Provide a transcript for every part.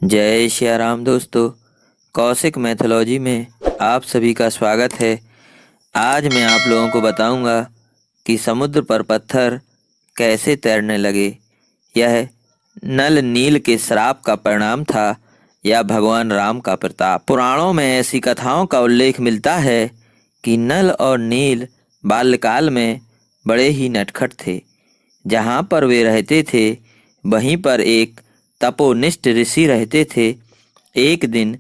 जय श्री राम दोस्तों। कौशिक मैथोलॉजी में आप सभी का स्वागत है। आज मैं आप लोगों को बताऊंगा कि समुद्र पर पत्थर कैसे तैरने लगे। यह नल नील के श्राप का परिणाम था या भगवान राम का प्रताप। पुराणों में ऐसी कथाओं का उल्लेख मिलता है कि नल और नील बाल्यकाल में बड़े ही नटखट थे। जहाँ पर वे रहते थे वहीं पर एक तपोनिष्ठ ऋषि रहते थे। एक दिन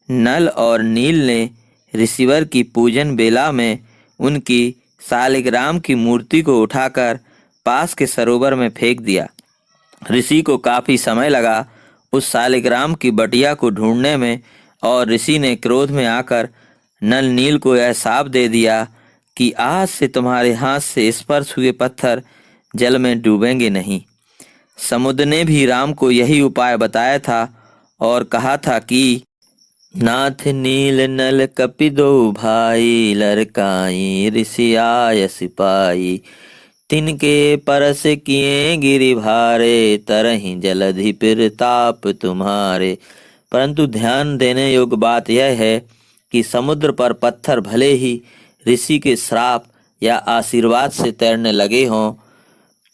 नल और नील ने ऋषिवर की पूजन बेला में उनकी शालिग्राम की मूर्ति को उठाकर पास के सरोवर में फेंक दिया। ऋषि को काफी समय लगा उस शालिग्राम की बटिया को ढूंढने में और ऋषि ने क्रोध में आकर नल नील को यह शाप दे दिया कि आज से तुम्हारे हाथ से स्पर्श हुए पत्थर जल में डूबेंगे नहीं। समुद्र ने भी राम को यही उपाय बताया था और कहा था कि नाथ नील नल कपि दो भाई, लरकाई ऋषि आय सिपाही। तिनके परस किए गिरि भारे, तरहि जलधि प्रताप तुम्हारे। परंतु ध्यान देने योग्य बात यह है कि समुद्र पर पत्थर भले ही ऋषि के श्राप या आशीर्वाद से तैरने लगे हों,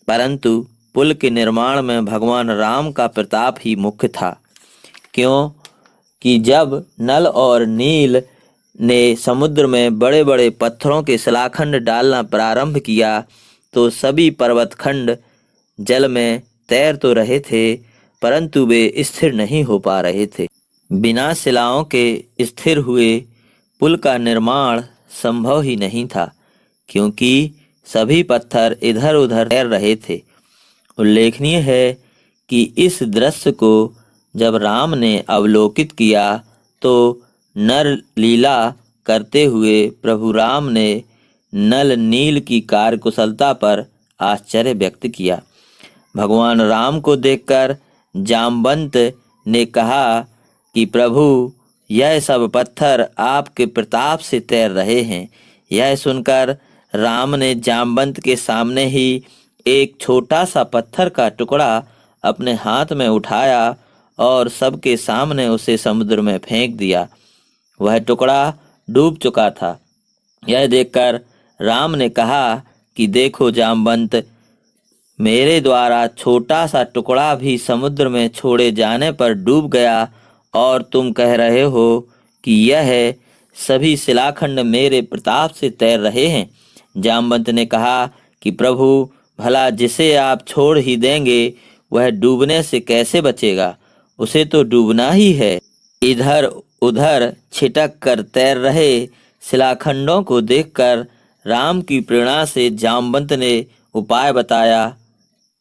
परंतु पुल के निर्माण में भगवान राम का प्रताप ही मुख्य था। क्यों कि जब नल और नील ने समुद्र में बड़े बड़े पत्थरों के शिलाखंड डालना प्रारंभ किया तो सभी पर्वतखंड जल में तैर तो रहे थे, परंतु वे स्थिर नहीं हो पा रहे थे। बिना शिलाओं के स्थिर हुए पुल का निर्माण संभव ही नहीं था, क्योंकि सभी पत्थर इधर उधर तैर रहे थे। उल्लेखनीय है कि इस दृश्य को जब राम ने अवलोकित किया तो नर लीला करते हुए प्रभु राम ने नल नील की कार्यकुशलता पर आश्चर्य व्यक्त किया। भगवान राम को देखकर जामवंत ने कहा कि प्रभु, यह सब पत्थर आपके प्रताप से तैर रहे हैं। यह सुनकर राम ने जामवंत के सामने ही एक छोटा सा पत्थर का टुकड़ा अपने हाथ में उठाया और सबके सामने उसे समुद्र में फेंक दिया। वह टुकड़ा डूब चुका था। यह देखकर राम ने कहा कि देखो जामवंत, मेरे द्वारा छोटा सा टुकड़ा भी समुद्र में छोड़े जाने पर डूब गया और तुम कह रहे हो कि यह सभी शिलाखंड मेरे प्रताप से तैर रहे हैं। जामवंत ने कहा कि प्रभु, भला जिसे आप छोड़ ही देंगे वह डूबने से कैसे बचेगा? उसे तो डूबना ही है। इधर उधर छिटक कर तैर रहे शिलाखंडों को देखकर राम की प्रेरणा से जामवंत ने उपाय बताया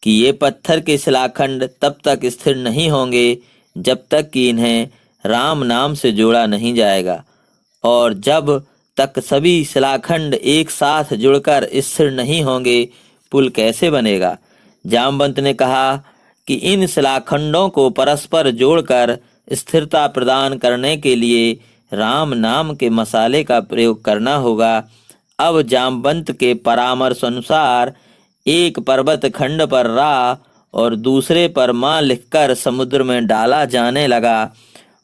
कि ये पत्थर के शिलाखंड तब तक स्थिर नहीं होंगे जब तक कि इन्हें राम नाम से जोड़ा नहीं जाएगा, और जब तक सभी शिलाखंड एक साथ जुड़कर स्थिर नहीं होंगे पुल कैसे बनेगा। जामवंत ने कहा कि इन शिलाखंडों को परस्पर जोड़कर स्थिरता प्रदान करने के लिए राम नाम के मसाले का प्रयोग करना होगा। अब जामवंत के परामर्श अनुसार एक पर्वत खंड पर रा और दूसरे पर मां लिखकर समुद्र में डाला जाने लगा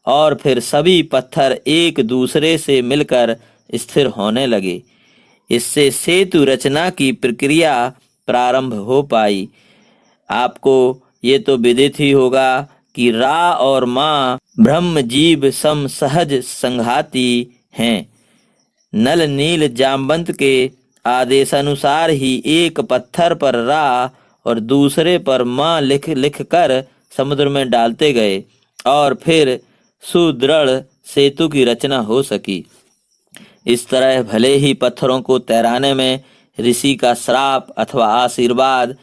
और फिर सभी पत्थर एक दूसरे से मिलकर स्थिर होने लगे। इससे सेतु रचना की प्रक्रिया प्रारंभ हो पाई। आपको ये तो विदित ही होगा कि रा और मां ब्रह्म जीव सम सहज संघाती हैं। नल नील जामवंत के आदेशानुसार ही एक पत्थर पर रा और दूसरे पर मां लिख कर समुद्र में डालते गए और फिर सुदृढ़ सेतु की रचना हो सकी। इस तरह भले ही पत्थरों को तैराने में ऋषि का श्राप अथवा आशीर्वाद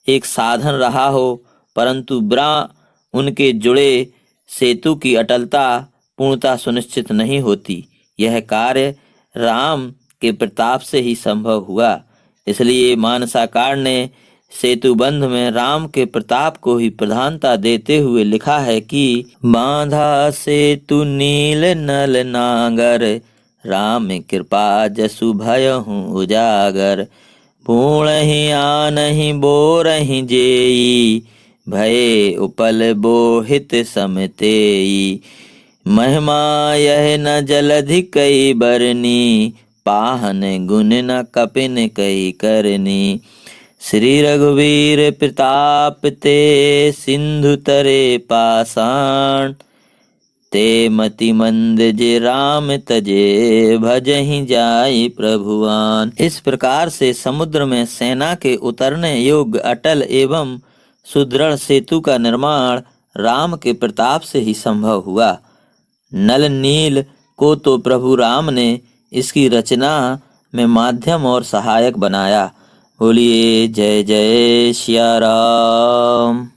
एक साधन रहा हो, परंतु बिना उनके जुड़े सेतु की अटलता पूर्णता सुनिश्चित नहीं होती। यह कार्य राम के प्रताप से ही संभव हुआ। इसलिए मानसाकार ने सेतुबंध में राम के प्रताप को ही प्रधानता देते हुए लिखा है कि बांधा सेतु नील नल नागर, राम कृपा जसु भयहु उजागर। पूर्ण ही आनहि बोरहि जेई, भये उपल बोहित सम तेई। महिमा यह न जलधि कई बरनी, पाहन गुण न कपिन कई करनी। श्री रघुवीर प्रताप ते, सिंधु तरे पाषाण। ते मति मंद जे राम तजे, भजहि जाई प्रभुआन। इस प्रकार से समुद्र में सेना के उतरने योग्य अटल एवं सुदृढ़ सेतु का निर्माण राम के प्रताप से ही संभव हुआ। नल नील को तो प्रभु राम ने इसकी रचना में माध्यम और सहायक बनाया। बोलिए जय जय सिया राम।